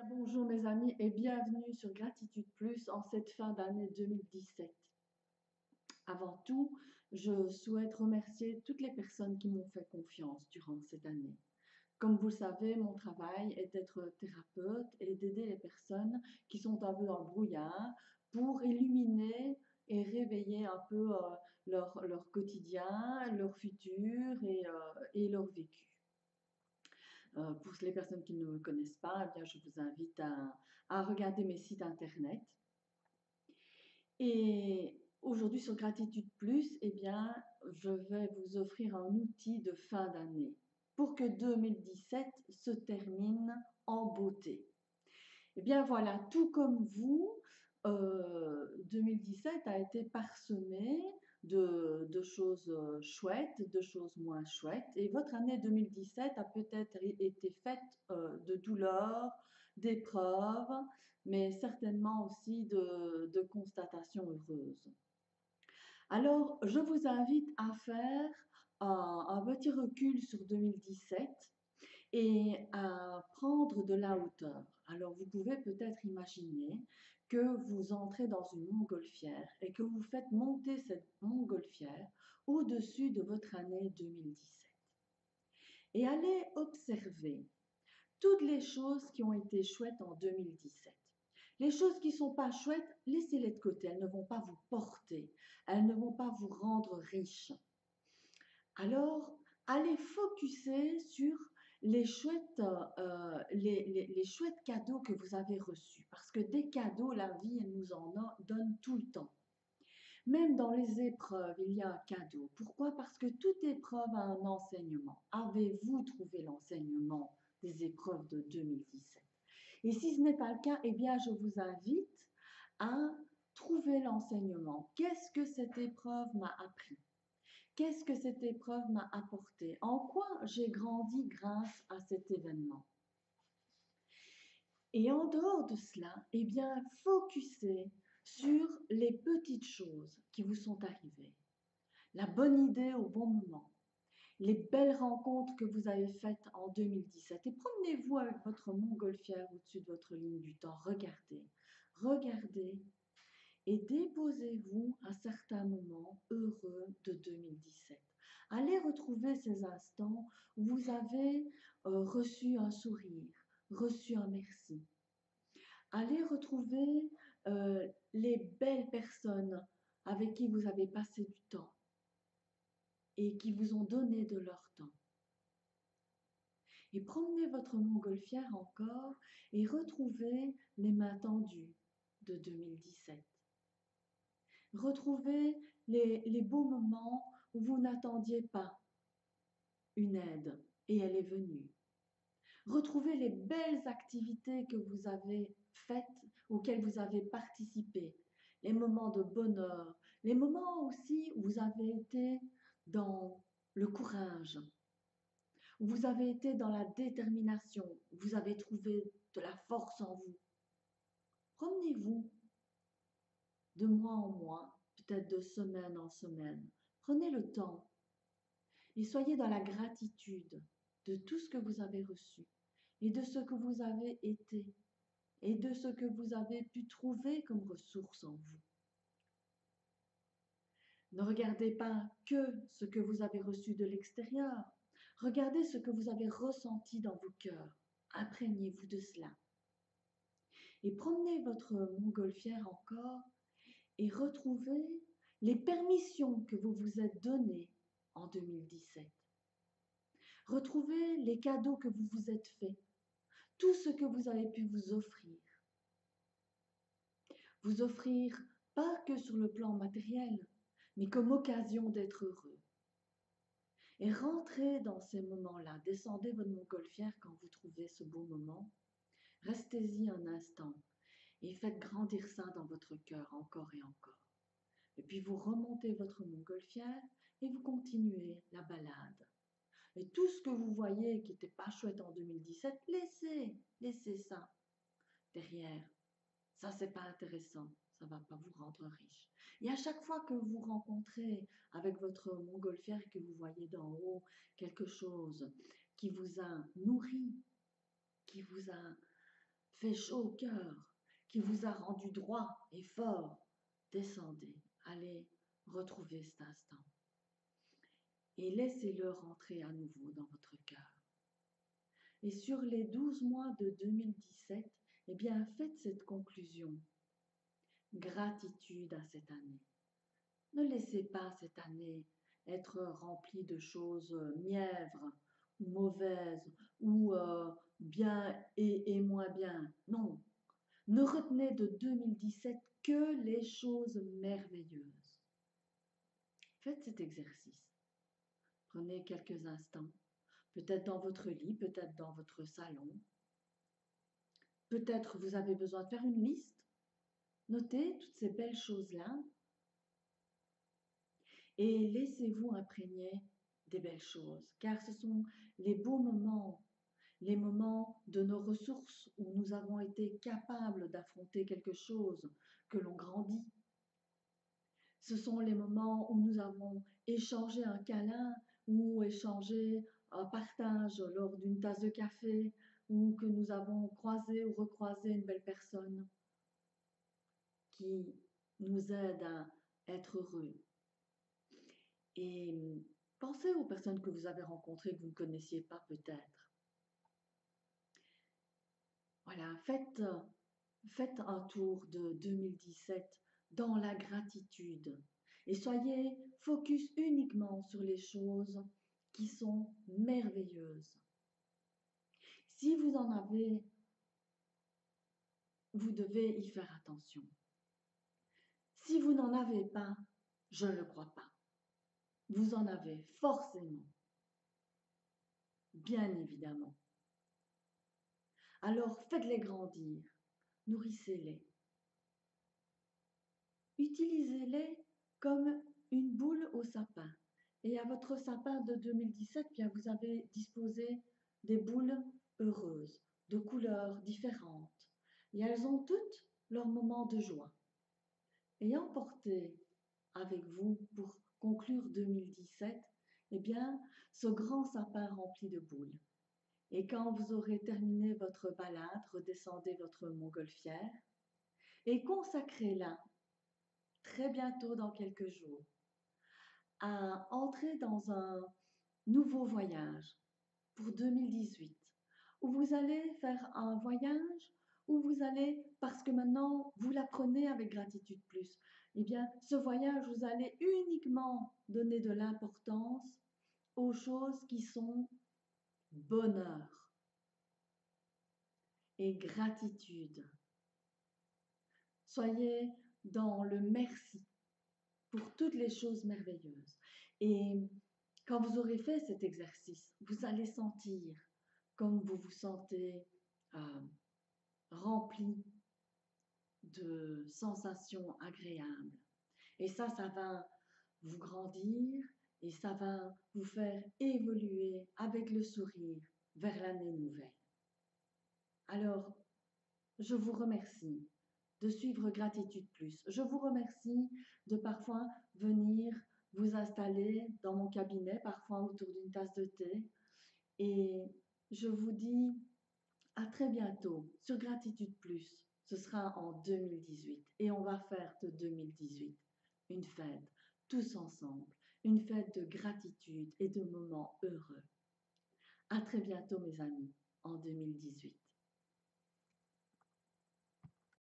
Bien, bonjour mes amis et bienvenue sur Gratitude Plus en cette fin d'année 2017. Avant tout, je souhaite remercier toutes les personnes qui m'ont fait confiance durant cette année. Comme vous le savez, mon travail est d'être thérapeute et d'aider les personnes qui sont un peu dans le brouillard pour illuminer et réveiller un peu leur quotidien, leur futur et leur vécu. Pour les personnes qui ne me connaissent pas, eh bien, je vous invite à regarder mes sites internet. Et aujourd'hui sur Gratitude Plus, eh bien, je vais vous offrir un outil de fin d'année pour que 2017 se termine en beauté. Eh bien voilà, tout comme vous, 2017 a été parsemé de choses chouettes, de choses moins chouettes. Et votre année 2017 a peut-être été faite de douleurs, d'épreuves, mais certainement aussi de constatations heureuses. Alors, je vous invite à faire un petit recul sur 2017 et à prendre de la hauteur. Alors, vous pouvez peut-être imaginer que vous entrez dans une montgolfière et que vous faites monter cette montgolfière au-dessus de votre année 2017. Et allez observer toutes les choses qui ont été chouettes en 2017. Les choses qui ne sont pas chouettes, laissez-les de côté. Elles ne vont pas vous porter. Elles ne vont pas vous rendre riche. Alors, allez focuser sur les chouettes, les chouettes cadeaux que vous avez reçus. Parce que des cadeaux, la vie, elle nous en donne tout le temps. Même dans les épreuves, il y a un cadeau. Pourquoi? Parce que toute épreuve a un enseignement. Avez-vous trouvé l'enseignement des épreuves de 2017? Et si ce n'est pas le cas, eh bien, je vous invite à trouver l'enseignement. Qu'est-ce que cette épreuve m'a appris? Qu'est-ce que cette épreuve m'a apporté? En quoi j'ai grandi grâce à cet événement? Et en dehors de cela, eh bien, focussez sur les petites choses qui vous sont arrivées. La bonne idée au bon moment, les belles rencontres que vous avez faites en 2017. Et promenez-vous avec votre montgolfière au-dessus de votre ligne du temps. Regardez, regardez et déposez-vous à certains moments heureux de 2017. Allez retrouver ces instants où vous avez reçu un sourire, reçu un merci. Allez retrouver les belles personnes avec qui vous avez passé du temps et qui vous ont donné de leur temps. Et promenez votre montgolfière encore et retrouvez les mains tendues de 2017. Retrouvez les beaux moments où vous n'attendiez pas une aide et elle est venue. Retrouvez les belles activités que vous avez faites, auxquelles vous avez participé, les moments de bonheur, les moments aussi où vous avez été dans le courage, où vous avez été dans la détermination, où vous avez trouvé de la force en vous. Promenez-vous de mois en mois, peut-être de semaine en semaine. Prenez le temps et soyez dans la gratitude de tout ce que vous avez reçu et de ce que vous avez été et de ce que vous avez pu trouver comme ressources en vous. Ne regardez pas que ce que vous avez reçu de l'extérieur. Regardez ce que vous avez ressenti dans vos cœurs. Imprégnez-vous de cela. Et promenez votre montgolfière encore et retrouvez les permissions que vous vous êtes données en 2017. Retrouvez les cadeaux que vous vous êtes faits, tout ce que vous avez pu vous offrir. Vous offrir pas que sur le plan matériel, mais comme occasion d'être heureux. Et rentrez dans ces moments-là, descendez votre montgolfière quand vous trouvez ce beau moment, restez-y un instant et faites grandir ça dans votre cœur encore et encore. Et puis vous remontez votre montgolfière et vous continuez la balade. Et tout ce que vous voyez qui n'était pas chouette en 2017, laissez ça derrière. Ça, c'est pas intéressant. Ça va pas vous rendre riche. Et à chaque fois que vous rencontrez avec votre montgolfière et que vous voyez d'en haut quelque chose qui vous a nourri, qui vous a fait chaud au cœur, qui vous a rendu droit et fort, descendez, allez retrouver cet instant et laissez-le rentrer à nouveau dans votre cœur. Et sur les 12 mois de 2017, eh bien, faites cette conclusion. Gratitude à cette année. Ne laissez pas cette année être remplie de choses mièvres ou mauvaises ou bien et moins bien. Non, ne retenez de 2017 que les choses merveilleuses. Faites cet exercice. Prenez quelques instants, peut-être dans votre lit, peut-être dans votre salon. Peut-être vous avez besoin de faire une liste. Notez toutes ces belles choses-là et laissez-vous imprégner des belles choses, car ce sont les beaux moments, les moments de nos ressources où nous avons été capables d'affronter quelque chose, que l'on grandit. Ce sont les moments où nous avons échangé un câlin ou échangé un partage lors d'une tasse de café ou que nous avons croisé ou recroisé une belle personne qui nous aide à être heureux. Et pensez aux personnes que vous avez rencontrées que vous ne connaissiez pas peut-être. Voilà, faites un tour de 2017 dans la gratitude et soyez focus uniquement sur les choses qui sont merveilleuses. Si vous en avez, vous devez y faire attention. Si vous n'en avez pas, je ne le crois pas. Vous en avez forcément, bien évidemment. Alors faites-les grandir, nourrissez-les. Utilisez-les comme une boule au sapin. Et à votre sapin de 2017, bien, vous avez disposé des boules heureuses, de couleurs différentes. Et elles ont toutes leur moment de joie. Et emportez avec vous, pour conclure 2017, eh bien, ce grand sapin rempli de boules. Et quand vous aurez terminé votre balade, redescendez votre montgolfière et consacrez-la très bientôt dans quelques jours à entrer dans un nouveau voyage pour 2018 où vous allez faire un voyage où vous allez, parce que maintenant vous l'apprenez avec Gratitude Plus, eh bien ce voyage vous allez uniquement donner de l'importance aux choses qui sont bonheur et gratitude. Soyez dans le merci pour toutes les choses merveilleuses. Et quand vous aurez fait cet exercice, vous allez sentir comme vous vous sentez rempli de sensations agréables. Et ça va vous grandir et ça va vous faire évoluer avec le sourire vers l'année nouvelle. Alors, je vous remercie de suivre Gratitude Plus. Je vous remercie de parfois venir vous installer dans mon cabinet, parfois autour d'une tasse de thé. Et je vous dis à très bientôt sur Gratitude Plus. Ce sera en 2018 et on va faire de 2018 une fête tous ensemble, une fête de gratitude et de moments heureux. À très bientôt mes amis, en 2018.